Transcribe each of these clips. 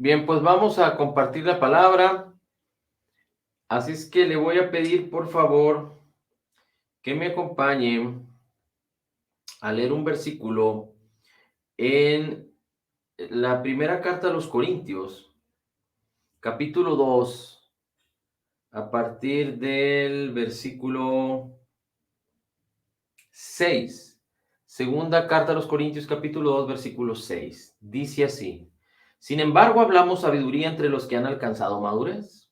Bien, pues vamos a compartir la palabra. Así es que le voy a pedir, por favor, que me acompañe a leer un versículo en la primera carta a los Corintios, capítulo 2, a partir del versículo 6. Segunda carta a los Corintios, capítulo 2, versículo 6. Dice así: Sin embargo, hablamos sabiduría entre los que han alcanzado madurez,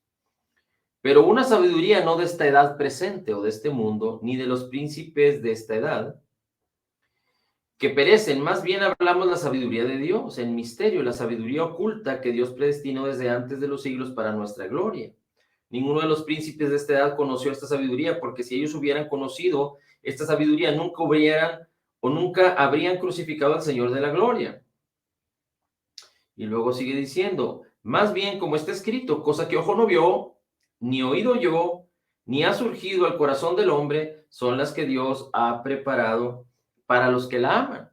pero una sabiduría no de esta edad presente o de este mundo, ni de los príncipes de esta edad, que perecen. Más bien hablamos la sabiduría de Dios, en misterio, la sabiduría oculta que Dios predestinó desde antes de los siglos para nuestra gloria. Ninguno de los príncipes de esta edad conoció esta sabiduría, porque si ellos hubieran conocido esta sabiduría, nunca hubieran o nunca habrían crucificado al Señor de la gloria. Y luego sigue diciendo: más bien, como está escrito, cosa que ojo no vio, ni oído yo, ni ha surgido al corazón del hombre, son las que Dios ha preparado para los que la aman.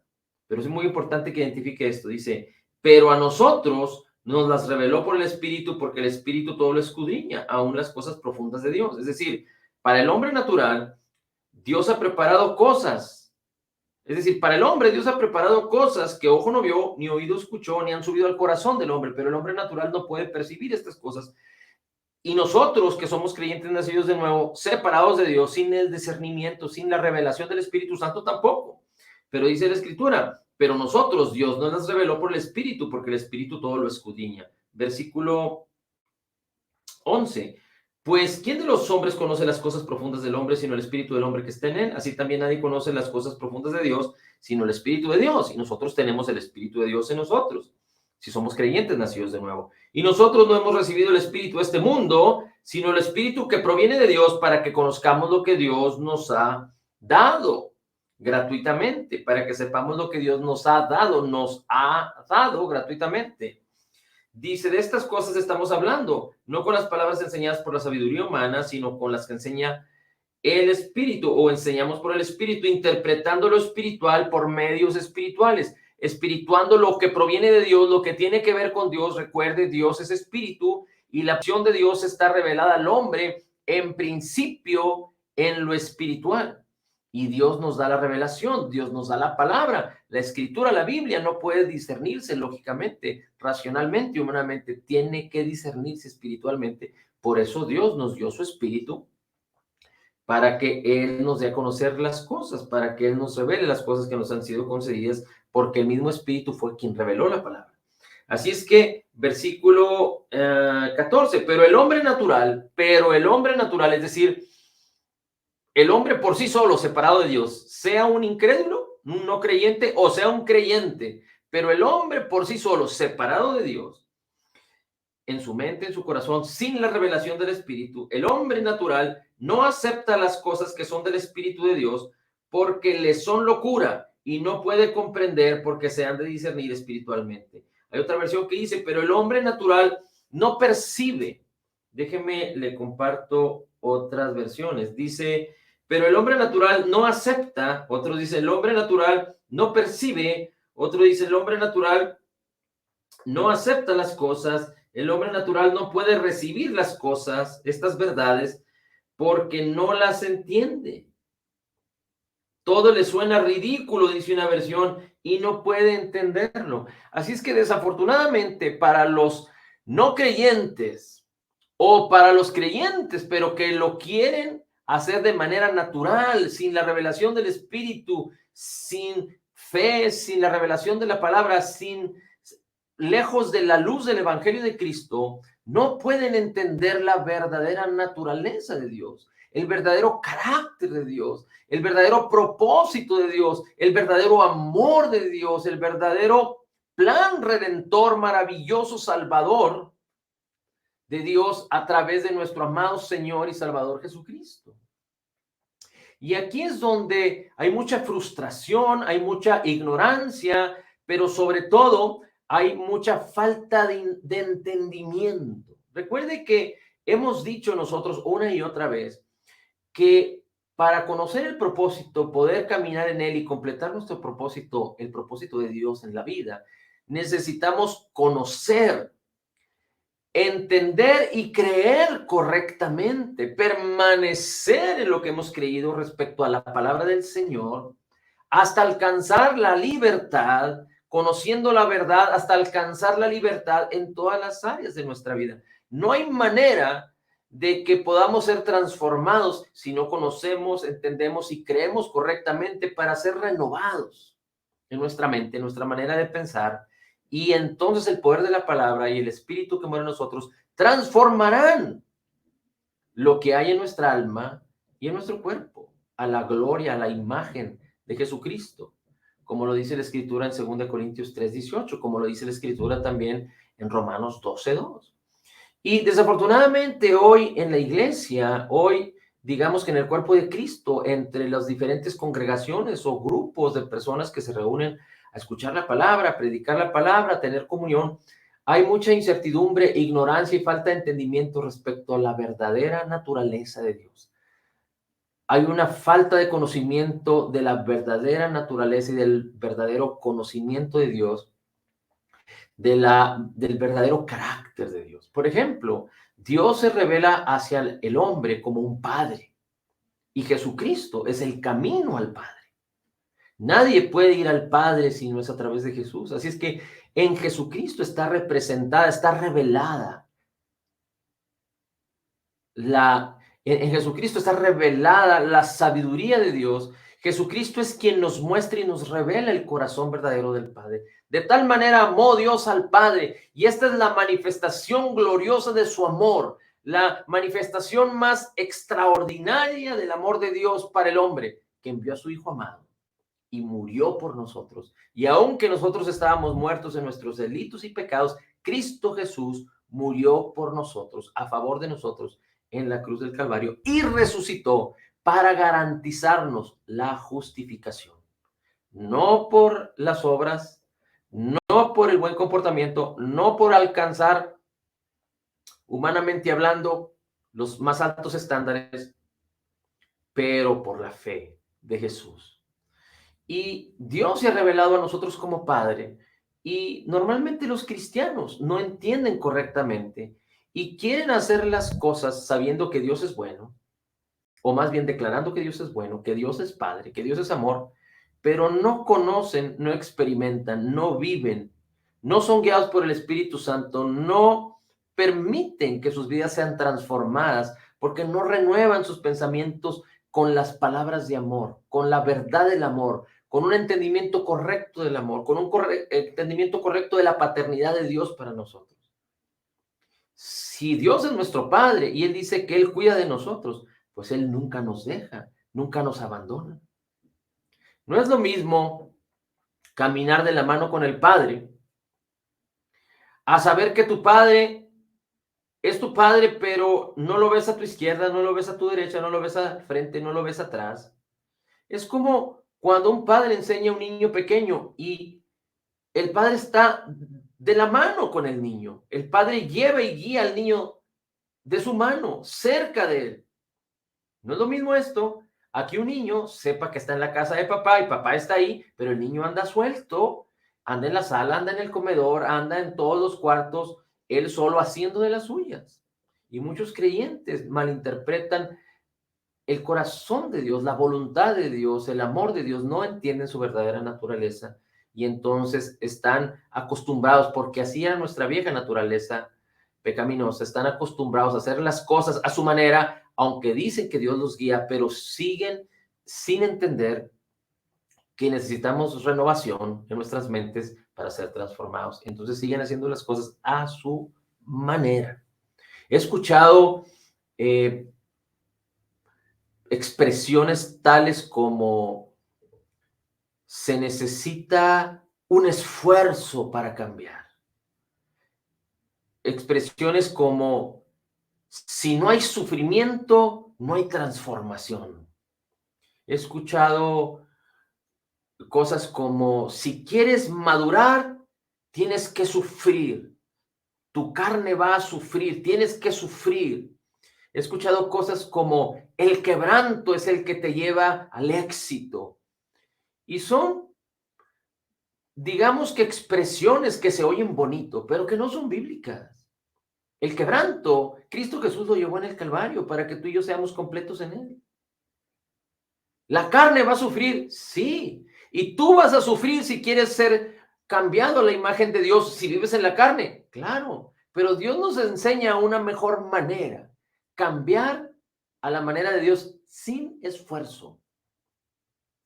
Pero es muy importante que identifique esto. Dice: pero a nosotros nos las reveló por el Espíritu, porque el Espíritu todo lo escudriña, aún las cosas profundas de Dios. Es decir, para el hombre natural, Dios ha preparado cosas. Es decir, para el hombre Dios ha preparado cosas que ojo no vio, ni oído escuchó, ni han subido al corazón del hombre, pero el hombre natural no puede percibir estas cosas. Y nosotros, que somos creyentes nacidos de nuevo, separados de Dios, sin el discernimiento, sin la revelación del Espíritu Santo, tampoco. Pero dice la Escritura: pero nosotros, Dios nos las reveló por el Espíritu, porque el Espíritu todo lo escudriña. Versículo 11. Pues, ¿quién de los hombres conoce las cosas profundas del hombre, sino el espíritu del hombre que está en él? Así también nadie conoce las cosas profundas de Dios, sino el espíritu de Dios. Y nosotros tenemos el espíritu de Dios en nosotros, si somos creyentes nacidos de nuevo. Y nosotros no hemos recibido el espíritu de este mundo, sino el espíritu que proviene de Dios, para que conozcamos lo que Dios nos ha dado gratuitamente, para que sepamos lo que Dios nos ha dado gratuitamente. Dice: de estas cosas estamos hablando, no con las palabras enseñadas por la sabiduría humana, sino con las que enseña el Espíritu, o enseñamos por el Espíritu, interpretando lo espiritual por medios espirituales, espirituando lo que proviene de Dios, lo que tiene que ver con Dios. Recuerde, Dios es espíritu y la acción de Dios está revelada al hombre en principio en lo espiritual. Y Dios nos da la revelación, Dios nos da la palabra, la escritura, la Biblia no puede discernirse lógicamente, racionalmente, humanamente, tiene que discernirse espiritualmente. Por eso Dios nos dio su espíritu, para que Él nos dé a conocer las cosas, para que Él nos revele las cosas que nos han sido concedidas, porque el mismo Espíritu fue quien reveló la palabra. Así es que, versículo 14, pero el hombre natural, es decir, el hombre por sí solo, separado de Dios, sea un incrédulo, un no creyente, o sea un creyente, pero el hombre por sí solo, separado de Dios, en su mente, en su corazón, sin la revelación del Espíritu, el hombre natural no acepta las cosas que son del Espíritu de Dios, porque le son locura y no puede comprender, porque se han de discernir espiritualmente. Hay otra versión que dice: pero el hombre natural no percibe. Déjeme, le comparto otras versiones. Dice: pero el hombre natural no acepta. Otros dicen: el hombre natural no percibe. Otro dice: el hombre natural no acepta las cosas. El hombre natural no puede recibir las cosas, estas verdades, porque no las entiende. Todo le suena ridículo, dice una versión, y no puede entenderlo. Así es que desafortunadamente para los no creyentes, o para los creyentes, pero que lo quieren hacer de manera natural, sin la revelación del Espíritu, sin fe, sin la revelación de la palabra, lejos de la luz del Evangelio de Cristo, no pueden entender la verdadera naturaleza de Dios, el verdadero carácter de Dios, el verdadero propósito de Dios, el verdadero amor de Dios, el verdadero plan redentor, maravilloso, salvador de Dios a través de nuestro amado Señor y Salvador Jesucristo. Y aquí es donde hay mucha frustración, hay mucha ignorancia, pero sobre todo hay mucha falta de entendimiento. Recuerde que hemos dicho nosotros una y otra vez que para conocer el propósito, poder caminar en él y completar nuestro propósito, el propósito de Dios en la vida, necesitamos conocer entender y creer correctamente, permanecer en lo que hemos creído respecto a la palabra del Señor, hasta alcanzar la libertad, conociendo la verdad, hasta alcanzar la libertad en todas las áreas de nuestra vida. No hay manera de que podamos ser transformados si no conocemos, entendemos y creemos correctamente para ser renovados en nuestra mente, en nuestra manera de pensar. Y entonces el poder de la palabra y el espíritu que muere en nosotros transformarán lo que hay en nuestra alma y en nuestro cuerpo a la gloria, a la imagen de Jesucristo, como lo dice la Escritura en 2 Corintios 3:18, como lo dice la Escritura también en Romanos 12:2. Y desafortunadamente hoy en la iglesia, hoy digamos que en el cuerpo de Cristo, entre las diferentes congregaciones o grupos de personas que se reúnen a escuchar la palabra, a predicar la palabra, a tener comunión, hay mucha incertidumbre, ignorancia y falta de entendimiento respecto a la verdadera naturaleza de Dios. Hay una falta de conocimiento de la verdadera naturaleza y del verdadero conocimiento de Dios, del verdadero carácter de Dios. Por ejemplo, Dios se revela hacia el hombre como un padre y Jesucristo es el camino al Padre. Nadie puede ir al Padre si no es a través de Jesús. Así es que en Jesucristo está representada, está revelada en Jesucristo está revelada la sabiduría de Dios. Jesucristo es quien nos muestra y nos revela el corazón verdadero del Padre. De tal manera amó Dios al Padre, y esta es la manifestación gloriosa de su amor, la manifestación más extraordinaria del amor de Dios para el hombre, que envió a su Hijo amado y murió por nosotros. Y aunque nosotros estábamos muertos en nuestros delitos y pecados, Cristo Jesús murió por nosotros, a favor de nosotros, en la cruz del Calvario, y resucitó para garantizarnos la justificación. No por las obras, no por el buen comportamiento, no por alcanzar, humanamente hablando, los más altos estándares, pero por la fe de Jesús. Y Dios se ha revelado a nosotros como Padre, y normalmente los cristianos no entienden correctamente y quieren hacer las cosas sabiendo que Dios es bueno, o más bien declarando que Dios es bueno, que Dios es Padre, que Dios es amor, pero no conocen, no experimentan, no viven, no son guiados por el Espíritu Santo, no permiten que sus vidas sean transformadas porque no renuevan sus pensamientos con las palabras de amor, con la verdad del amor, con un entendimiento correcto del amor, con un entendimiento correcto de la paternidad de Dios para nosotros. Si Dios es nuestro Padre y Él dice que Él cuida de nosotros, pues Él nunca nos deja, nunca nos abandona. No es lo mismo caminar de la mano con el Padre a saber que tu Padre es tu Padre, pero no lo ves a tu izquierda, no lo ves a tu derecha, no lo ves al frente, no lo ves atrás. Es como cuando un padre enseña a un niño pequeño y el padre está de la mano con el niño. El padre lleva y guía al niño de su mano, cerca de él. No es lo mismo esto. Aquí un niño sepa que está en la casa de papá y papá está ahí, pero el niño anda suelto, anda en la sala, anda en el comedor, anda en todos los cuartos, él solo haciendo de las suyas. Y muchos creyentes malinterpretan el corazón de Dios, la voluntad de Dios, el amor de Dios, no entienden su verdadera naturaleza y entonces están acostumbrados, porque así era nuestra vieja naturaleza pecaminosa, están acostumbrados a hacer las cosas a su manera, aunque dicen que Dios los guía, pero siguen sin entender que necesitamos renovación en nuestras mentes para ser transformados. Entonces siguen haciendo las cosas a su manera. He escuchado expresiones tales como se necesita un esfuerzo para cambiar. Expresiones como si no hay sufrimiento, no hay transformación. He escuchado cosas como si quieres madurar, tienes que sufrir. Tu carne va a sufrir, tienes que sufrir. He escuchado cosas como el quebranto es el que te lleva al éxito. Y son, digamos que expresiones que se oyen bonito, pero que no son bíblicas. El quebranto, Cristo Jesús lo llevó en el Calvario para que tú y yo seamos completos en él. ¿La carne va a sufrir? Sí. Y tú vas a sufrir si quieres ser cambiado a la imagen de Dios, si vives en la carne. Claro, pero Dios nos enseña una mejor manera. Cambiar a la manera de Dios sin esfuerzo.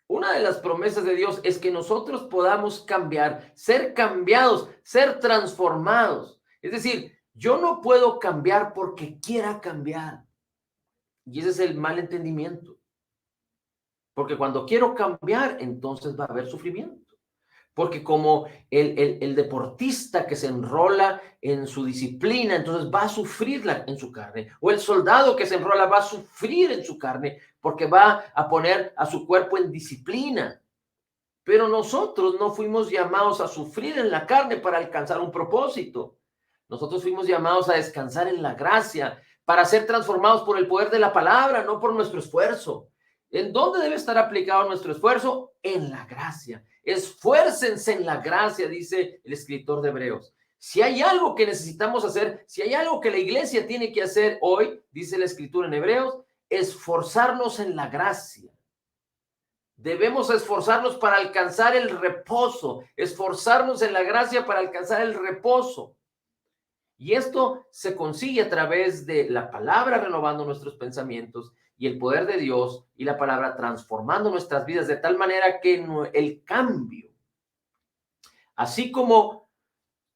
Una de las promesas de Dios es que nosotros podamos cambiar, ser cambiados, ser transformados. Es decir, yo no puedo cambiar porque quiera cambiar. Y ese es el mal entendimiento. Porque cuando quiero cambiar, entonces va a haber sufrimiento. Porque como el deportista que se enrola en su disciplina, entonces va a sufrirla en su carne. O el soldado que se enrola va a sufrir en su carne porque va a poner a su cuerpo en disciplina. Pero nosotros no fuimos llamados a sufrir en la carne para alcanzar un propósito. Nosotros fuimos llamados a descansar en la gracia, para ser transformados por el poder de la palabra, no por nuestro esfuerzo. ¿En dónde debe estar aplicado nuestro esfuerzo? En la gracia. Esfuércense en la gracia, dice el escritor de Hebreos. Si hay algo que necesitamos hacer, si hay algo que la iglesia tiene que hacer hoy, dice la escritura en Hebreos, esforzarnos en la gracia. Debemos esforzarnos para alcanzar el reposo, esforzarnos en la gracia para alcanzar el reposo. Y esto se consigue a través de la palabra renovando nuestros pensamientos y el poder de Dios y la palabra transformando nuestras vidas de tal manera que el cambio, así como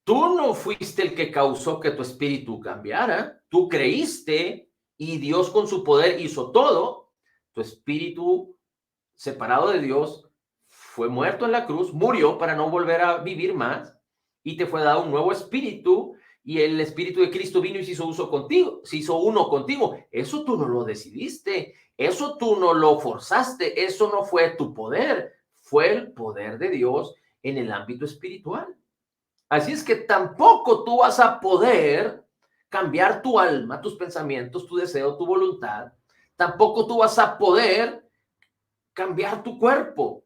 tú no fuiste el que causó que tu espíritu cambiara, tú creíste y Dios con su poder hizo todo, tu espíritu separado de Dios fue muerto en la cruz, murió para no volver a vivir más y te fue dado un nuevo espíritu y el espíritu de Cristo vino y se hizo uso contigo, se hizo uno contigo. Eso tú no lo decidiste, eso tú no lo forzaste, eso no fue tu poder, fue el poder de Dios en el ámbito espiritual. Así es que tampoco tú vas a poder cambiar tu alma, tus pensamientos, tu deseo, tu voluntad. Tampoco tú vas a poder cambiar tu cuerpo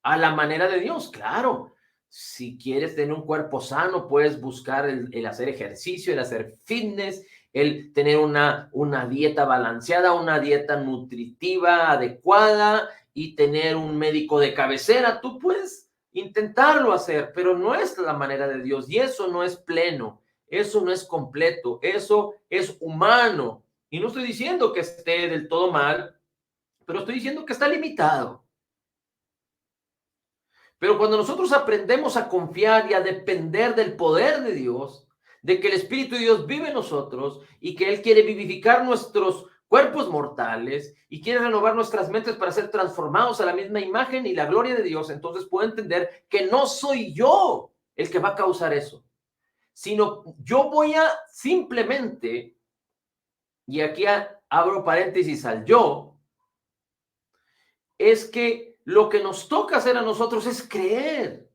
a la manera de Dios. Claro, si quieres tener un cuerpo sano, puedes buscar el hacer ejercicio, el hacer fitness, el tener una dieta balanceada, una dieta nutritiva adecuada y tener un médico de cabecera. Tú puedes intentarlo hacer, pero no es la manera de Dios y eso no es pleno, eso no es completo, eso es humano. Y no estoy diciendo que esté del todo mal, pero estoy diciendo que está limitado. Pero cuando nosotros aprendemos a confiar y a depender del poder de Dios, de que el Espíritu de Dios vive en nosotros y que Él quiere vivificar nuestros cuerpos mortales y quiere renovar nuestras mentes para ser transformados a la misma imagen y la gloria de Dios, entonces puedo entender que no soy yo el que va a causar eso, sino yo voy a simplemente, y aquí abro paréntesis al yo, es que lo que nos toca hacer a nosotros es creer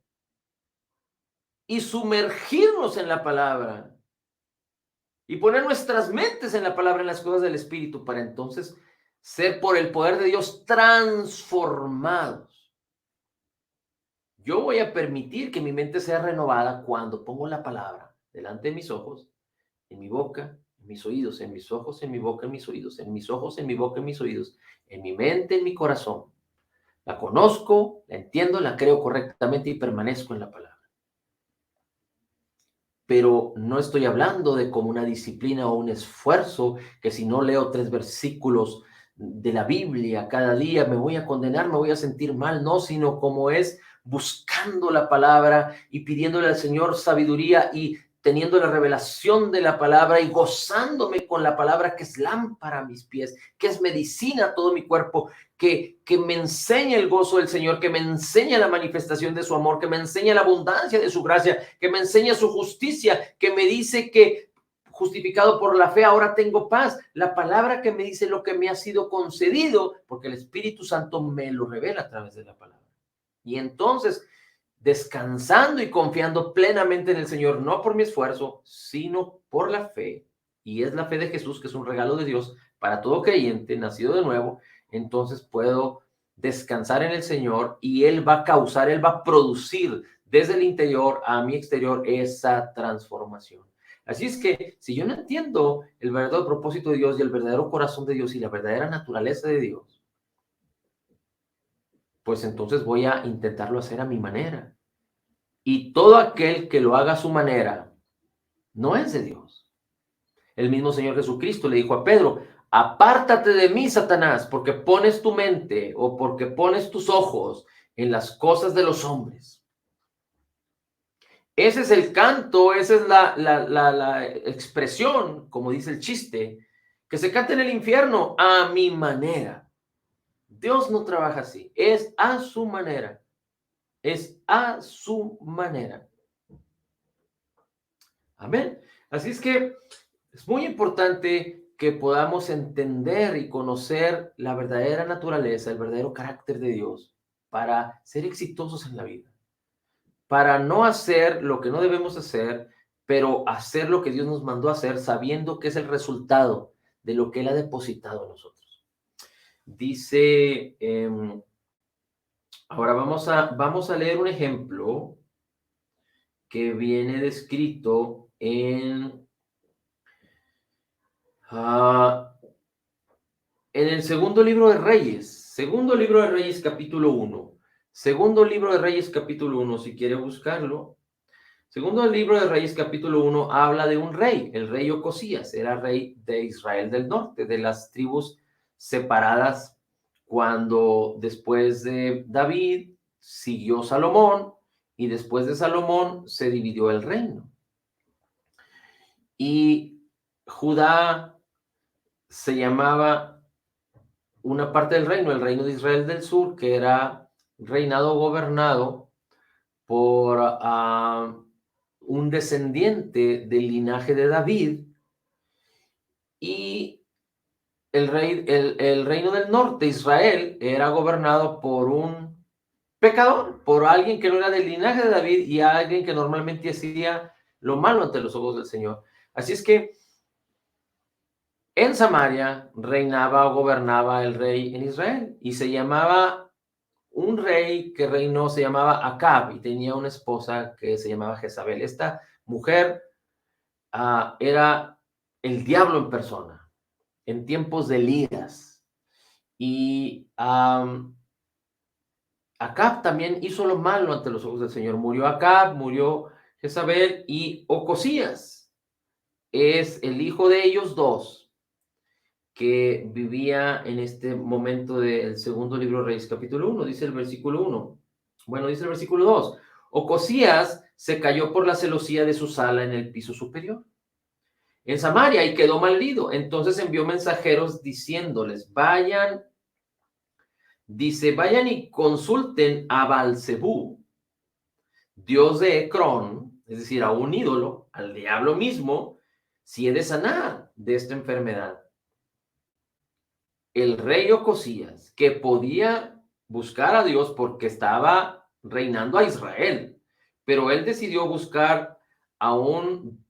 y sumergirnos en la palabra y poner nuestras mentes en la palabra, en las cosas del Espíritu, para entonces ser por el poder de Dios transformados. Yo voy a permitir que mi mente sea renovada cuando pongo la palabra delante de mis ojos, en mi boca, en mis oídos, en mis ojos, en mi boca, en mis oídos, en mis ojos, en mi boca, en mis oídos, en mi mente, en mi corazón. La conozco, la entiendo, la creo correctamente y permanezco en la palabra. Pero no estoy hablando de como una disciplina o un esfuerzo, que si no leo 3 versículos de la Biblia cada día me voy a condenar, me voy a sentir mal, no, sino como es buscando la palabra y pidiéndole al Señor sabiduría y teniendo la revelación de la palabra y gozándome con la palabra, que es lámpara a mis pies, que es medicina a todo mi cuerpo, que me enseña el gozo del Señor, que me enseña la manifestación de su amor, que me enseña la abundancia de su gracia, que me enseña su justicia, que me dice que justificado por la fe ahora tengo paz. La palabra que me dice lo que me ha sido concedido, porque el Espíritu Santo me lo revela a través de la palabra. Y entonces, descansando y confiando plenamente en el Señor, no por mi esfuerzo, sino por la fe, y es la fe de Jesús, que es un regalo de Dios para todo creyente nacido de nuevo, entonces puedo descansar en el Señor y Él va a causar, Él va a producir desde el interior a mi exterior esa transformación. Así es que si yo no entiendo el verdadero propósito de Dios y el verdadero corazón de Dios y la verdadera naturaleza de Dios, pues entonces voy a intentarlo hacer a mi manera. Y todo aquel que lo haga a su manera no es de Dios. El mismo Señor Jesucristo le dijo a Pedro, apártate de mí, Satanás, porque pones tu mente o porque pones tus ojos en las cosas de los hombres. Ese es el canto, esa es la expresión, como dice el chiste, que se canta en el infierno a mi manera. Dios no trabaja así, es a su manera. Es a su manera. Amén. Así es que es muy importante que podamos entender y conocer la verdadera naturaleza, el verdadero carácter de Dios para ser exitosos en la vida. Para no hacer lo que no debemos hacer, pero hacer lo que Dios nos mandó a hacer sabiendo que es el resultado de lo que Él ha depositado en nosotros. Dice, ahora vamos a leer un ejemplo que viene descrito en el segundo libro de Reyes, capítulo 1. Segundo libro de Reyes, capítulo 1, si quiere buscarlo. Segundo libro de Reyes, capítulo 1, habla de un rey, el rey Ocosías, era rey de Israel del norte, de las tribus separadas cuando después de David siguió Salomón y después de Salomón se dividió el reino. Y Judá se llamaba una parte del reino, el reino de Israel del sur, que era reinado gobernado por un descendiente del linaje de David, y el reino del norte, Israel, era gobernado por un pecador, por alguien que no era del linaje de David y alguien que normalmente hacía lo malo ante los ojos del Señor. Así es que en Samaria reinaba o gobernaba el rey en Israel y se llamaba, un rey que reinó se llamaba Acab y tenía una esposa que se llamaba Jezabel. Esta mujer era el diablo en persona, en tiempos de Elías. Y Acab también hizo lo malo ante los ojos del Señor. Murió Acab, murió Jezabel y Ocosías es el hijo de ellos dos que vivía en este momento del segundo libro de Reyes, capítulo 1, dice el versículo 1. Bueno, dice el versículo 2. Ocosías se cayó por la celosía de su sala en el piso superior, en Samaria, y quedó malherido. Entonces envió mensajeros diciéndoles, vayan y consulten a Baal-zebú, dios de Ecrón, es decir, a un ídolo, al diablo mismo, si he de sanar de esta enfermedad. El rey Ocosías, que podía buscar a Dios porque estaba reinando a Israel, pero él decidió buscar a un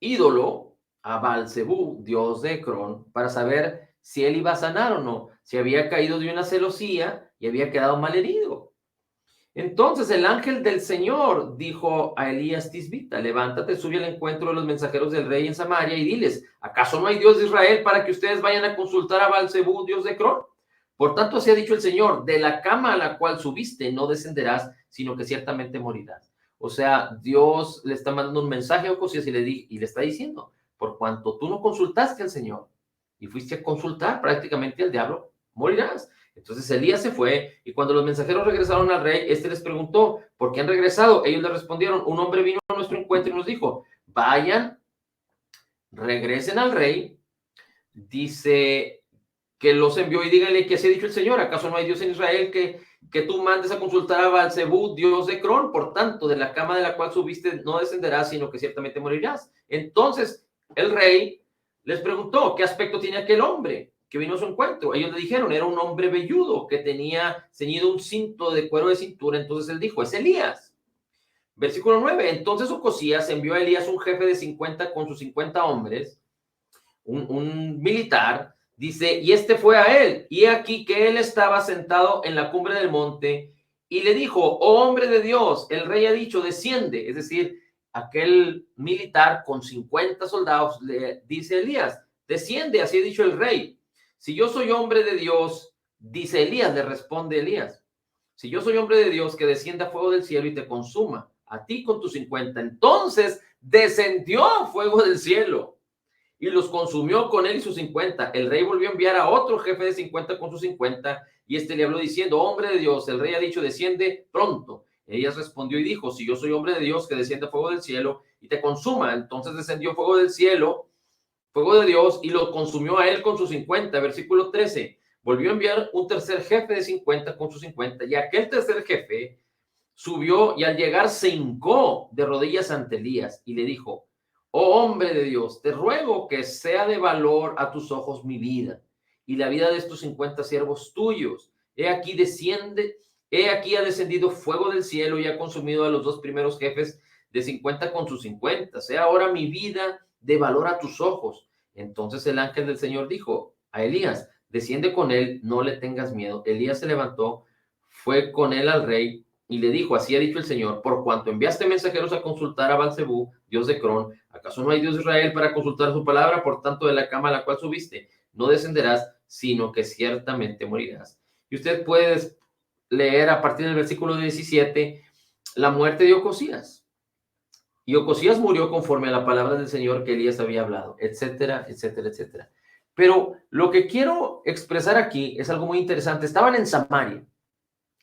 ídolo, a Baal-zebú, dios de Ecrón, para saber si él iba a sanar o no, si había caído de una celosía y había quedado malherido. Entonces el ángel del Señor dijo a Elías Tisbita, levántate, sube al encuentro de los mensajeros del rey en Samaria y diles, ¿acaso no hay Dios de Israel para que ustedes vayan a consultar a Baal-zebú, dios de Ecrón? Por tanto, así ha dicho el Señor, de la cama a la cual subiste no descenderás, sino que ciertamente morirás. O sea, Dios le está mandando un mensaje a Ocosías y le está diciendo, por cuanto tú no consultaste al Señor y fuiste a consultar prácticamente al diablo, morirás. Entonces Elías se fue y cuando los mensajeros regresaron al rey, este les preguntó, ¿por qué han regresado? Ellos le respondieron, un hombre vino a nuestro encuentro y nos dijo, vayan, regresen al rey, dice que los envió y díganle que así ha dicho el Señor, ¿acaso no hay Dios en Israel que tú mandes a consultar a Baal-zebú, dios de Ecrón? Por tanto, de la cama de la cual subiste no descenderás, sino que ciertamente morirás. Entonces el rey les preguntó, ¿qué aspecto tiene aquel hombre que vino a su encuentro? Ellos le dijeron, era un hombre velludo que tenía ceñido un cinto de cuero de cintura. Entonces él dijo, es Elías. Versículo 9. Entonces Ocosías envió a Elías un jefe de 50 con sus 50 hombres, un militar, dice, y este fue a él, y aquí que él estaba sentado en la cumbre del monte, y le dijo, oh hombre de Dios, el rey ha dicho, desciende, es decir, aquel militar con 50 soldados le dice a Elías, desciende, así ha dicho el rey. Si yo soy hombre de Dios, dice Elías, le responde Elías, si yo soy hombre de Dios, que descienda fuego del cielo y te consuma, a ti con tus 50. Entonces descendió fuego del cielo y los consumió con él y sus 50. El rey volvió a enviar a otro jefe de 50 con sus 50, y este le habló diciendo, hombre de Dios, el rey ha dicho, desciende pronto. Elías respondió y dijo, si yo soy hombre de Dios, que descienda fuego del cielo y te consuma. Entonces descendió fuego del cielo, fuego de Dios, y lo consumió a él con sus 50. Versículo 13. Volvió a enviar un tercer jefe de 50 con sus 50, y aquel tercer jefe subió y al llegar se hincó de rodillas ante Elías y le dijo, oh hombre de Dios, te ruego que sea de valor a tus ojos mi vida y la vida de estos 50 siervos tuyos. He aquí ha descendido fuego del cielo y ha consumido a los dos primeros jefes de 50 con sus 50. Sea ahora mi vida de valor a tus ojos. Entonces el ángel del Señor dijo a Elías, desciende con él, no le tengas miedo. Elías se levantó, fue con él al rey y le dijo, así ha dicho el Señor, por cuanto enviaste mensajeros a consultar a Baal-zebú, dios de Crón, ¿acaso no hay Dios de Israel para consultar su palabra? Por tanto, de la cama a la cual subiste, no descenderás, sino que ciertamente morirás. Y usted puede leer a partir del versículo 17 la muerte de Ocosías. Y Ocosías murió conforme a la palabra del Señor que Elías había hablado, etcétera, etcétera, etcétera. Pero lo que quiero expresar aquí es algo muy interesante. Estaban en Samaria.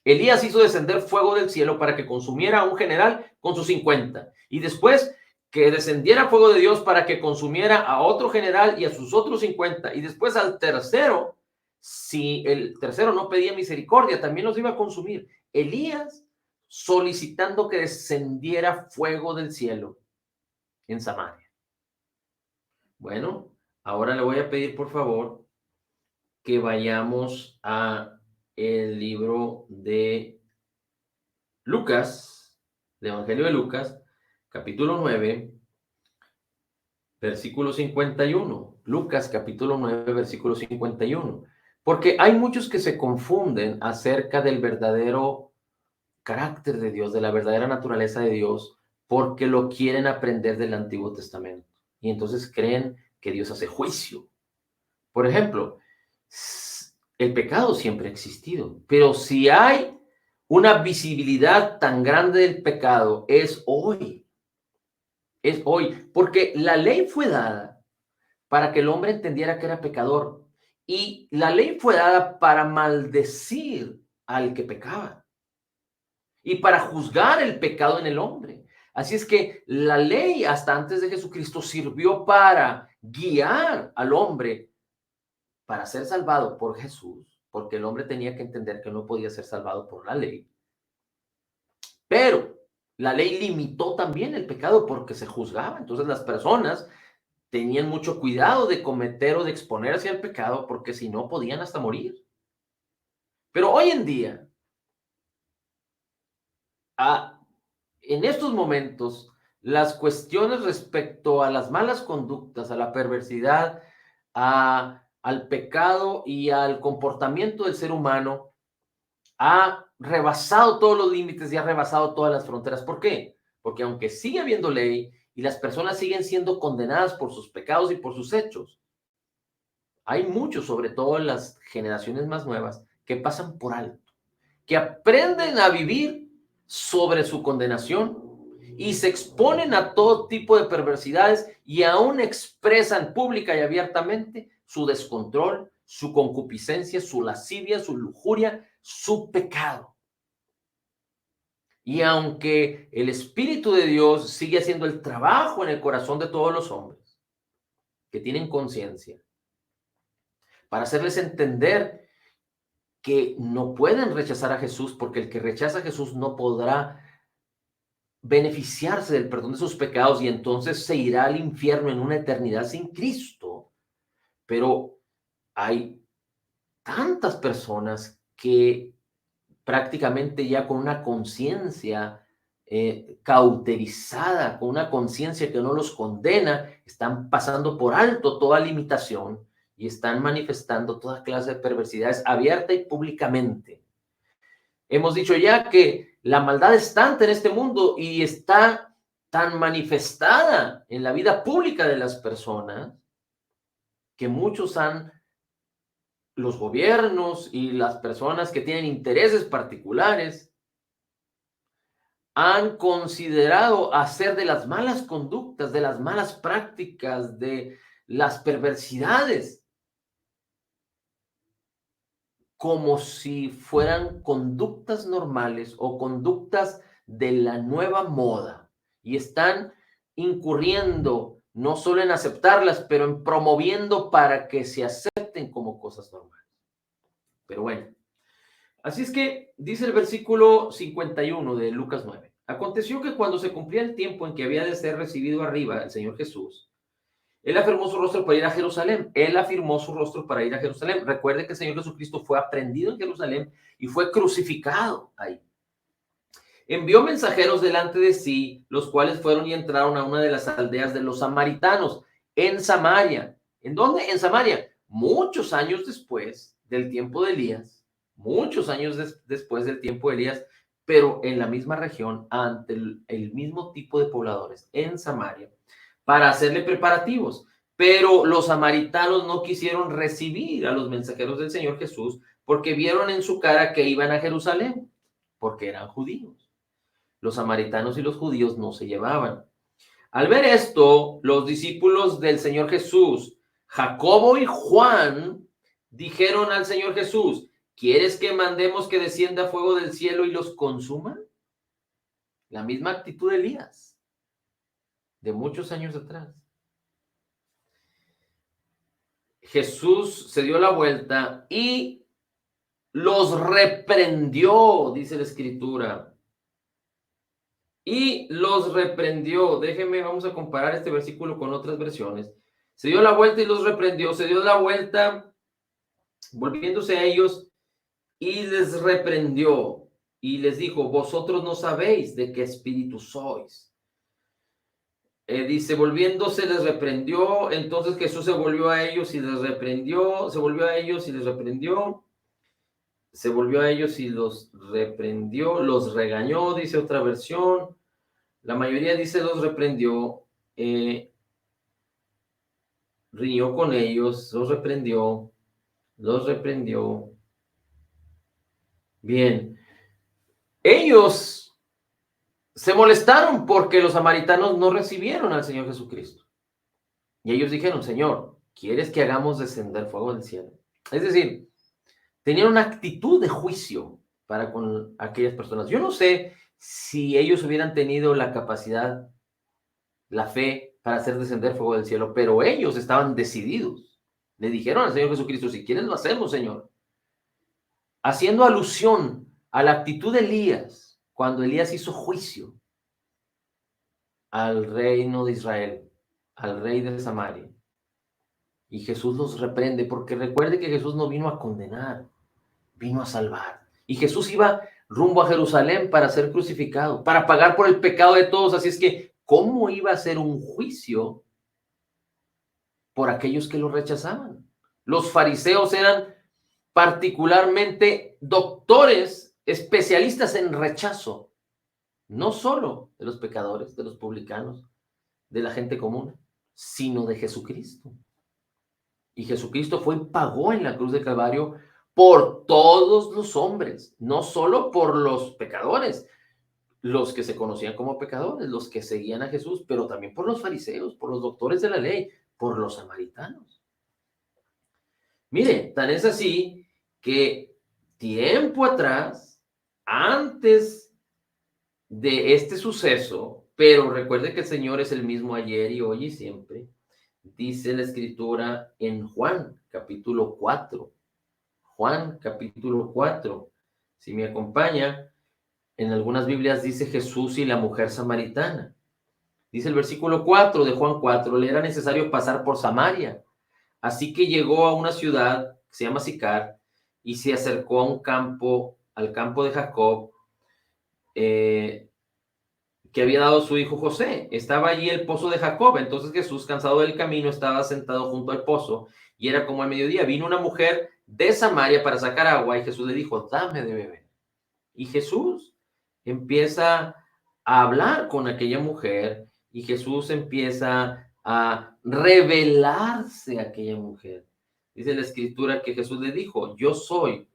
Elías hizo descender fuego del cielo para que consumiera a un general con sus 50. Y después que descendiera fuego de Dios para que consumiera a otro general y a sus otros 50. Y después al tercero, si el tercero no pedía misericordia, también los iba a consumir. Elías solicitando que descendiera fuego del cielo en Samaria. Bueno, ahora le voy a pedir por favor que vayamos a el libro de Lucas, el Evangelio de Lucas, capítulo 9, versículo 51. Lucas, capítulo 9, versículo 51. Porque hay muchos que se confunden acerca del verdadero carácter de Dios, de la verdadera naturaleza de Dios, porque lo quieren aprender del Antiguo Testamento. Y entonces creen que Dios hace juicio. Por ejemplo, el pecado siempre ha existido, pero si hay una visibilidad tan grande del pecado, es hoy. Es hoy, porque la ley fue dada para que el hombre entendiera que era pecador, y la ley fue dada para maldecir al que pecaba y para juzgar el pecado en el hombre. Así es que la ley hasta antes de Jesucristo sirvió para guiar al hombre para ser salvado por Jesús, porque el hombre tenía que entender que no podía ser salvado por la ley. Pero la ley limitó también el pecado porque se juzgaba. Entonces las personas tenían mucho cuidado de cometer o de exponerse al pecado porque si no podían hasta morir. Pero hoy en día, en estos momentos, las cuestiones respecto a las malas conductas, a la perversidad, al pecado y al comportamiento del ser humano ha rebasado todos los límites y ha rebasado todas las fronteras. ¿Por qué? Porque aunque sigue habiendo ley y las personas siguen siendo condenadas por sus pecados y por sus hechos, hay muchos, sobre todo en las generaciones más nuevas, que pasan por alto, que aprenden a vivir sobre su condenación y se exponen a todo tipo de perversidades y aún expresan pública y abiertamente su descontrol, su concupiscencia, su lascivia, su lujuria, su pecado. Y aunque el Espíritu de Dios sigue haciendo el trabajo en el corazón de todos los hombres que tienen conciencia, para hacerles entender que no pueden rechazar a Jesús, porque el que rechaza a Jesús no podrá beneficiarse del perdón de sus pecados y entonces se irá al infierno en una eternidad sin Cristo. Pero hay tantas personas que prácticamente ya con una conciencia cauterizada, con una conciencia que no los condena, están pasando por alto toda limitación y están manifestando toda clase de perversidades abierta y públicamente. Hemos dicho ya que la maldad es tanta en este mundo y está tan manifestada en la vida pública de las personas que los gobiernos y las personas que tienen intereses particulares han considerado hacer de las malas conductas, de las malas prácticas, de las perversidades, como si fueran conductas normales o conductas de la nueva moda, y están incurriendo no solo en aceptarlas, pero en promoviendo para que se acepten como cosas normales. Pero bueno, así es que dice el versículo 51 de Lucas 9. Aconteció que cuando se cumplía el tiempo en que había de ser recibido arriba el Señor Jesús, Él afirmó su rostro para ir a Jerusalén. Él afirmó su rostro para ir a Jerusalén. Recuerde que el Señor Jesucristo fue aprendido en Jerusalén y fue crucificado ahí. Envió mensajeros delante de sí, los cuales fueron y entraron a una de las aldeas de los samaritanos, en Samaria. ¿En dónde? En Samaria. Muchos años después del tiempo de Elías, muchos años después del tiempo de Elías, pero en la misma región, ante el mismo tipo de pobladores, en Samaria, para hacerle preparativos. Pero los samaritanos no quisieron recibir a los mensajeros del Señor Jesús porque vieron en su cara que iban a Jerusalén, porque eran judíos. Los samaritanos y los judíos no se llevaban. Al ver esto, los discípulos del Señor Jesús, Jacobo y Juan, dijeron al Señor Jesús: ¿quieres que mandemos que descienda fuego del cielo y los consuma? La misma actitud de Elías, de muchos años atrás. Jesús se dio la vuelta y los reprendió, dice la Escritura. Y los reprendió. Déjenme, vamos a comparar este versículo con otras versiones. Se dio la vuelta y los reprendió. Se dio la vuelta volviéndose a ellos y les reprendió. Y les dijo: vosotros no sabéis de qué espíritu sois. Dice, volviéndose les reprendió. Entonces Jesús se volvió a ellos y les reprendió. Se volvió a ellos y les reprendió. Se volvió a ellos y los reprendió. Los regañó, dice otra versión. La mayoría dice los reprendió, riñó con ellos, los reprendió. Bien, ellos se molestaron porque los samaritanos no recibieron al Señor Jesucristo. Y ellos dijeron: Señor, ¿quieres que hagamos descender fuego del cielo? Es decir, tenían una actitud de juicio para con aquellas personas. Yo no sé si ellos hubieran tenido la capacidad, la fe para hacer descender fuego del cielo, pero ellos estaban decididos. Le dijeron al Señor Jesucristo: si quieres lo hacemos, Señor. Haciendo alusión a la actitud de Elías, cuando Elías hizo juicio al reino de Israel, al rey de Samaria. Y Jesús los reprende, porque recuerde que Jesús no vino a condenar, vino a salvar. Y Jesús iba rumbo a Jerusalén para ser crucificado, para pagar por el pecado de todos. Así es que, ¿cómo iba a ser un juicio por aquellos que lo rechazaban? Los fariseos eran particularmente doctores, especialistas en rechazo, no solo de los pecadores, de los publicanos, de la gente común, sino de Jesucristo. Y Jesucristo fue y pagó en la cruz de Calvario por todos los hombres, no solo por los pecadores, los que se conocían como pecadores, los que seguían a Jesús, pero también por los fariseos, por los doctores de la ley, por los samaritanos. Mire, tan es así que tiempo atrás, antes de este suceso, pero recuerde que el Señor es el mismo ayer y hoy y siempre, dice la Escritura en Juan capítulo 4. Juan capítulo 4. Si me acompaña, en algunas Biblias dice Jesús y la mujer samaritana. Dice el versículo 4 de Juan 4, le era necesario pasar por Samaria. Así que llegó a una ciudad que se llama Sicar y se acercó a un campo, al campo de Jacob, que había dado su hijo José. Estaba allí el pozo de Jacob. Entonces Jesús, cansado del camino, estaba sentado junto al pozo y era como al mediodía. Vino una mujer de Samaria para sacar agua y Jesús le dijo: dame de beber. Y Jesús empieza a hablar con aquella mujer y Jesús empieza a revelarse a aquella mujer. Dice la escritura que Jesús le dijo, yo soy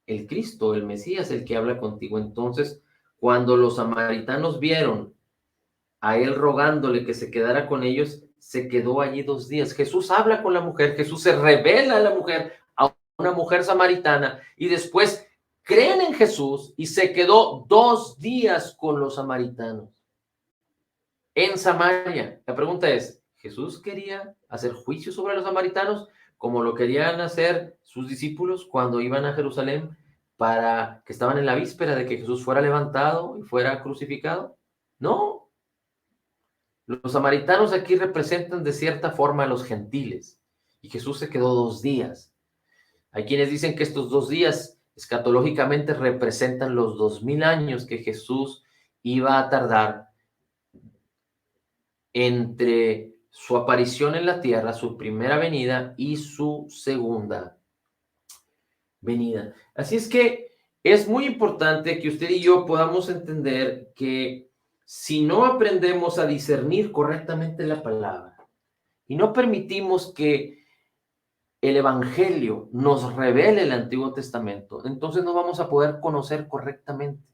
el Cristo, el Mesías, el que habla contigo. Entonces, cuando los samaritanos vieron a él rogándole que se quedara con ellos, se quedó allí 2 días. Jesús habla con la mujer, Jesús se revela a la mujer, a una mujer samaritana, y después creen en Jesús y se quedó 2 días con los samaritanos en Samaria. La pregunta es, ¿Jesús quería hacer juicio sobre los samaritanos como lo querían hacer sus discípulos cuando iban a Jerusalén para que estaban en la víspera de que Jesús fuera levantado y fuera crucificado? No. Los samaritanos aquí representan de cierta forma a los gentiles y Jesús se quedó 2 días. Hay quienes dicen que estos 2 días escatológicamente representan los 2000 años que Jesús iba a tardar entre su aparición en la tierra, su primera venida y su segunda venida. Así es que es muy importante que usted y yo podamos entender que si no aprendemos a discernir correctamente la palabra y no permitimos que el Evangelio nos revele el Antiguo Testamento, entonces no vamos a poder conocer correctamente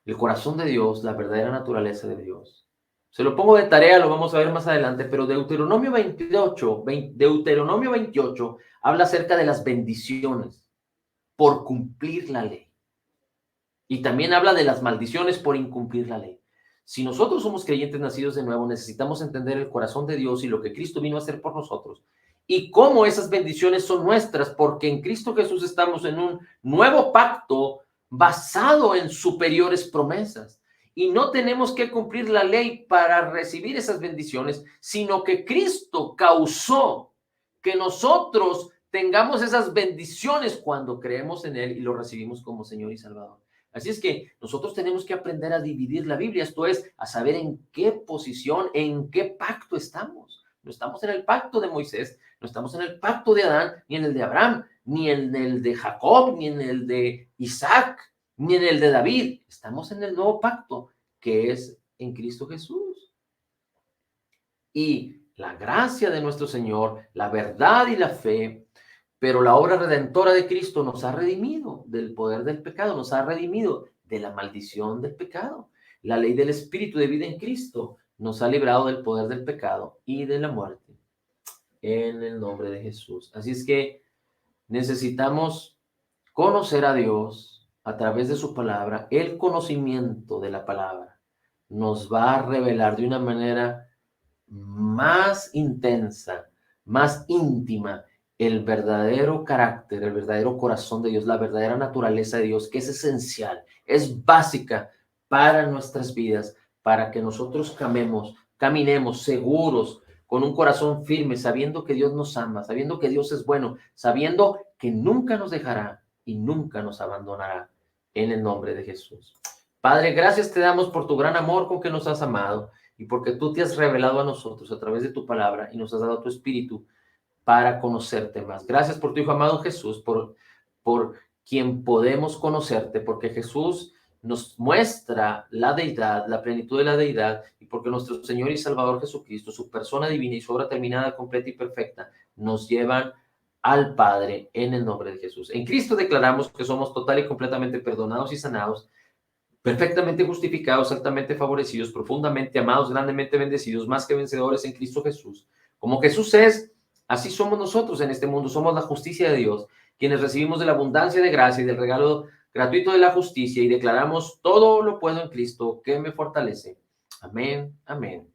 el corazón de Dios, la verdadera naturaleza de Dios. Se lo pongo de tarea, lo vamos a ver más adelante, pero Deuteronomio 28 habla acerca de las bendiciones por cumplir la ley. Y también habla de las maldiciones por incumplir la ley. Si nosotros somos creyentes nacidos de nuevo, necesitamos entender el corazón de Dios y lo que Cristo vino a hacer por nosotros. Y cómo esas bendiciones son nuestras, porque en Cristo Jesús estamos en un nuevo pacto basado en superiores promesas. Y no tenemos que cumplir la ley para recibir esas bendiciones, sino que Cristo causó que nosotros tengamos esas bendiciones cuando creemos en Él y lo recibimos como Señor y Salvador. Así es que nosotros tenemos que aprender a dividir la Biblia, esto es, a saber en qué posición, en qué pacto estamos. No estamos en el pacto de Moisés, no estamos en el pacto de Adán, ni en el de Abraham, ni en el de Jacob, ni en el de Isaac, ni en el de David. Estamos en el nuevo pacto, que es en Cristo Jesús. Y la gracia de nuestro Señor, la verdad y la fe, pero la obra redentora de Cristo nos ha redimido del poder del pecado, nos ha redimido de la maldición del pecado. La ley del Espíritu de vida en Cristo nos ha librado del poder del pecado y de la muerte en el nombre de Jesús. Así es que necesitamos conocer a Dios a través de su palabra. El conocimiento de la palabra nos va a revelar de una manera más intensa, más íntima, el verdadero carácter, el verdadero corazón de Dios, la verdadera naturaleza de Dios, que es esencial, es básica para nuestras vidas, para que nosotros caminemos seguros, con un corazón firme, sabiendo que Dios nos ama, sabiendo que Dios es bueno, sabiendo que nunca nos dejará y nunca nos abandonará, en el nombre de Jesús. Padre, gracias te damos por tu gran amor con que nos has amado y porque tú te has revelado a nosotros a través de tu palabra y nos has dado tu espíritu para conocerte más. Gracias por tu Hijo amado Jesús, por quien podemos conocerte, porque Jesús nos muestra la deidad, la plenitud de la deidad, y porque nuestro Señor y Salvador Jesucristo, su persona divina y su obra terminada, completa y perfecta, nos llevan al Padre en el nombre de Jesús. En Cristo declaramos que somos total y completamente perdonados y sanados, perfectamente justificados, altamente favorecidos, profundamente amados, grandemente bendecidos, más que vencedores en Cristo Jesús. Como Jesús es, así somos nosotros en este mundo, somos la justicia de Dios, quienes recibimos de la abundancia de gracia y del regalo gratuito de la justicia y declaramos todo lo puedo en Cristo que me fortalece. Amén, amén.